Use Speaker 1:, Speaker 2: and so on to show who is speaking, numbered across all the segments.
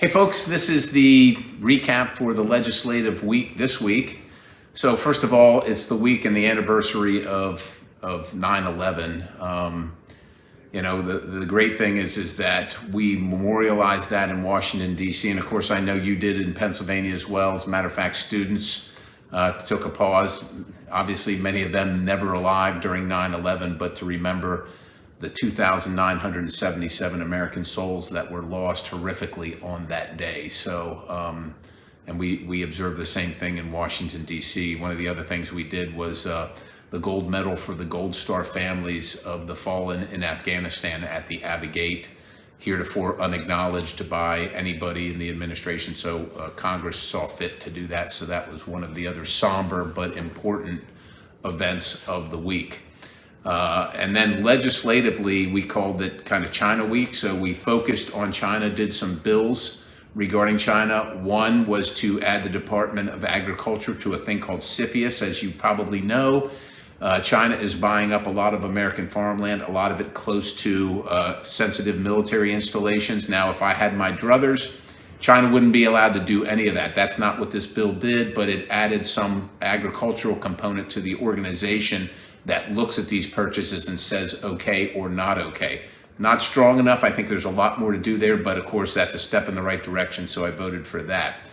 Speaker 1: Hey folks, this is the recap for the legislative week this week. So first of all, it's the week and the anniversary of 9/11. The great thing is that we memorialized that in Washington, D.C. And of course, I know you did in Pennsylvania as well. As a matter of fact, students took a pause. Obviously, many of them never alive during 9/11, but to remember the 2,977 American souls that were lost horrifically on that day. So, and we observed the same thing in Washington, D.C. One of the other things we did was the gold medal for the Gold Star families of the fallen in Afghanistan at the Aviation, heretofore unacknowledged by anybody in the administration. So Congress saw fit to do that. So that was one of the other somber but important events of the week. And then legislatively, we called it kind of China Week. So we focused on China, did some bills regarding China. One was to add the Department of Agriculture to a thing called CFIUS. As you probably know, China is buying up a lot of American farmland, a lot of it close to sensitive military installations. Now, if I had my druthers, China wouldn't be allowed to do any of that. That's not what this bill did, but it added some agricultural component to the organization that looks at these purchases and says okay or not okay. Not strong enough. I think there's a lot more to do there, but of course that's a step in the right direction, so I voted for that.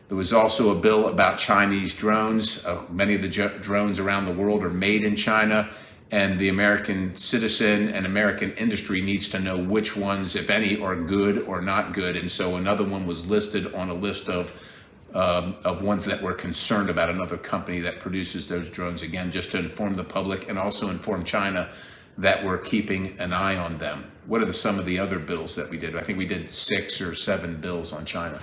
Speaker 1: There was also a bill about Chinese drones. Many of the drones around the world are made in China, and the American citizen and American industry needs to know which ones, if any, are good or not good. And so another one was listed on a list of ones that we're concerned about, another company that produces those drones, again, just to inform the public and also inform China that we're keeping an eye on them. What are some of the other bills that we did? I think we did 6 or 7 bills on China.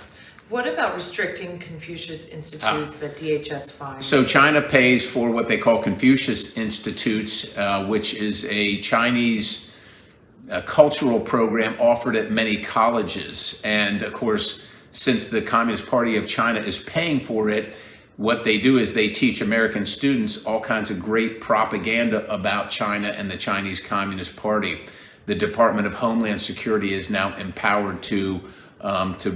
Speaker 2: What about restricting Confucius Institutes that DHS finds?
Speaker 1: So China pays for what they call Confucius Institutes, which is a Chinese cultural program offered at many colleges. And of course, since the Communist Party of China is paying for it, what they do is they teach American students all kinds of great propaganda about China and the Chinese Communist Party. The Department of Homeland Security is now empowered to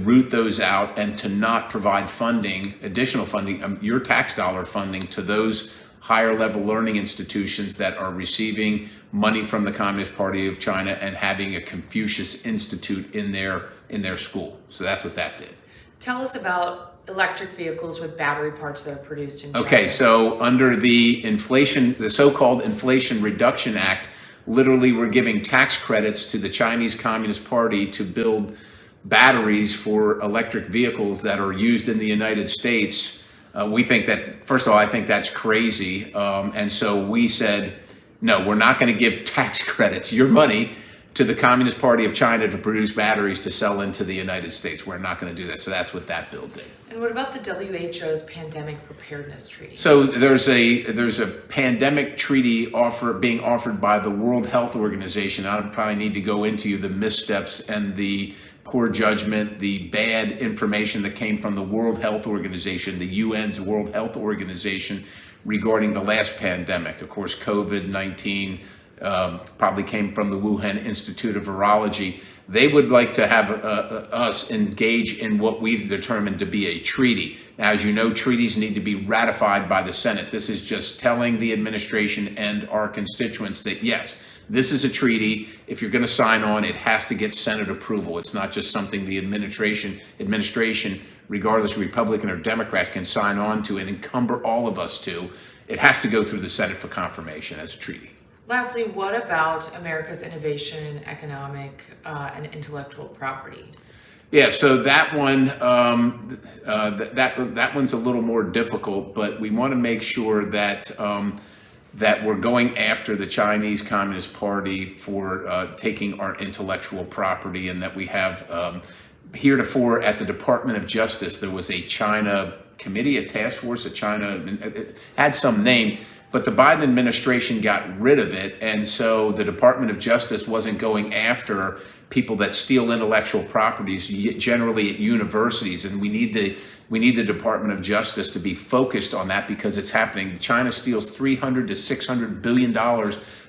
Speaker 1: root those out and to not provide funding, additional funding, your tax dollar funding to those higher level learning institutions that are receiving money from the Communist Party of China and having a Confucius Institute in their school. So that's what that did.
Speaker 2: Tell us about electric vehicles with battery parts that are produced in China.
Speaker 1: Okay, so under the so-called Inflation Reduction Act, literally we're giving tax credits to the Chinese Communist Party to build batteries for electric vehicles that are used in the United States. We think that, first of all, I think that's crazy. And so we said, no, we're not going to give tax credits, your money, to the Communist Party of China to produce batteries to sell into the United States. We're not going to do that. So that's what that bill did.
Speaker 2: And what about the WHO's Pandemic Preparedness Treaty?
Speaker 1: So there's a pandemic treaty being offered by the World Health Organization. I probably need to go into the missteps and the poor judgment, the bad information that came from the World Health Organization, the UN's World Health Organization, regarding the last pandemic. Of course, COVID-19 probably came from the Wuhan Institute of Virology. They would like to have us engage in what we've determined to be a treaty. Now, as you know, treaties need to be ratified by the Senate. This is just telling the administration and our constituents that, yes, this is a treaty. If you're going to sign on, it has to get Senate approval. It's not just something the administration, regardless of Republican or Democrat, can sign on to and encumber all of us to. It has to go through the Senate for confirmation as a treaty.
Speaker 2: Lastly, what about America's innovation in economic and intellectual property?
Speaker 1: Yeah, so that one, that one's a little more difficult, but we want to make sure that that we're going after the Chinese Communist Party for taking our intellectual property, and that we have heretofore at the Department of Justice, there was a China committee, a task force, it had some name, but the Biden administration got rid of it, and so the Department of Justice wasn't going after people that steal intellectual properties, generally at universities, and we need the Department of Justice to be focused on that because it's happening. China steals $300 to $600 billion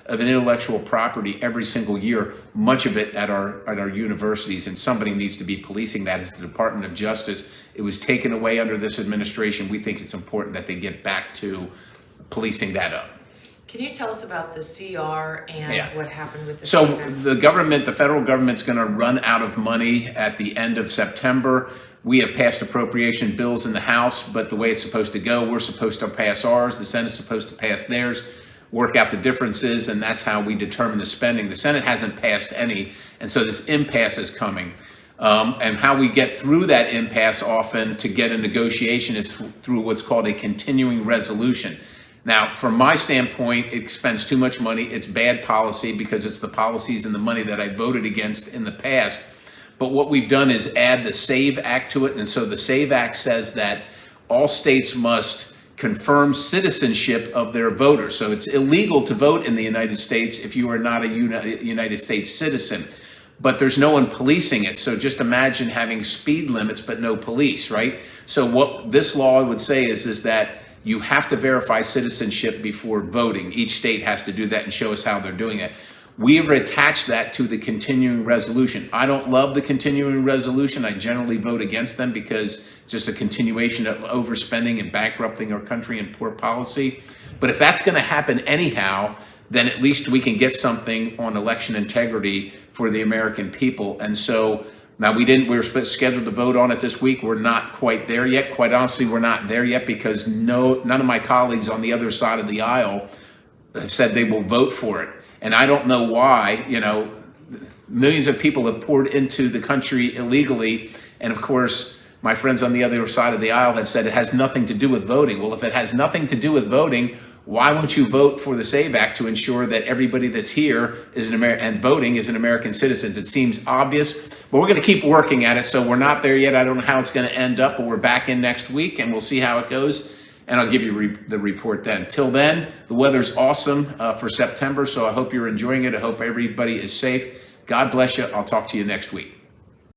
Speaker 1: of an intellectual property every single year, much of it at our universities, and somebody needs to be policing that. As the Department of Justice, it was taken away under this administration. We think it's important that they get back to policing that up.
Speaker 2: Can you tell us about the CR and what happened with the
Speaker 1: So
Speaker 2: CR?
Speaker 1: the federal government's going to run out of money at the end of September. We have passed appropriation bills in the House, but the way it's supposed to go, we're supposed to pass ours, the Senate's supposed to pass theirs, work out the differences, and that's how we determine the spending. The Senate hasn't passed any, and so this impasse is coming. And how we get through that impasse often to get a negotiation is through what's called a continuing resolution. Now, from my standpoint, it spends too much money. It's bad policy because it's the policies and the money that I voted against in the past. But what we've done is add the SAVE Act to it. And so the SAVE Act says that all states must confirm citizenship of their voters. So it's illegal to vote in the United States if you are not a United States citizen. But there's no one policing it. So just imagine having speed limits but no police, right? So what this law would say is that you have to verify citizenship before voting. Each state has to do that and show us how they're doing it. We have attached that to the continuing resolution. I don't love the continuing resolution. I generally vote against them because it's just a continuation of overspending and bankrupting our country and poor policy. But if that's going to happen anyhow, then at least we can get something on election integrity for the American people. And so now we were scheduled to vote on it this week. We're not quite there yet. Quite honestly, we're not there yet because none of my colleagues on the other side of the aisle have said they will vote for it. And I don't know why. Millions of people have poured into the country illegally. And of course, my friends on the other side of the aisle have said it has nothing to do with voting. Well, if it has nothing to do with voting, why won't you vote for the SAVE Act to ensure that everybody that's here is and voting is an American citizen? It seems obvious, but we're going to keep working at it. So we're not there yet. I don't know how it's going to end up, but we're back in next week and we'll see how it goes. And I'll give you the report then. Till then, the weather's awesome for September, so I hope you're enjoying it. I hope everybody is safe. God bless you. I'll talk to you next week.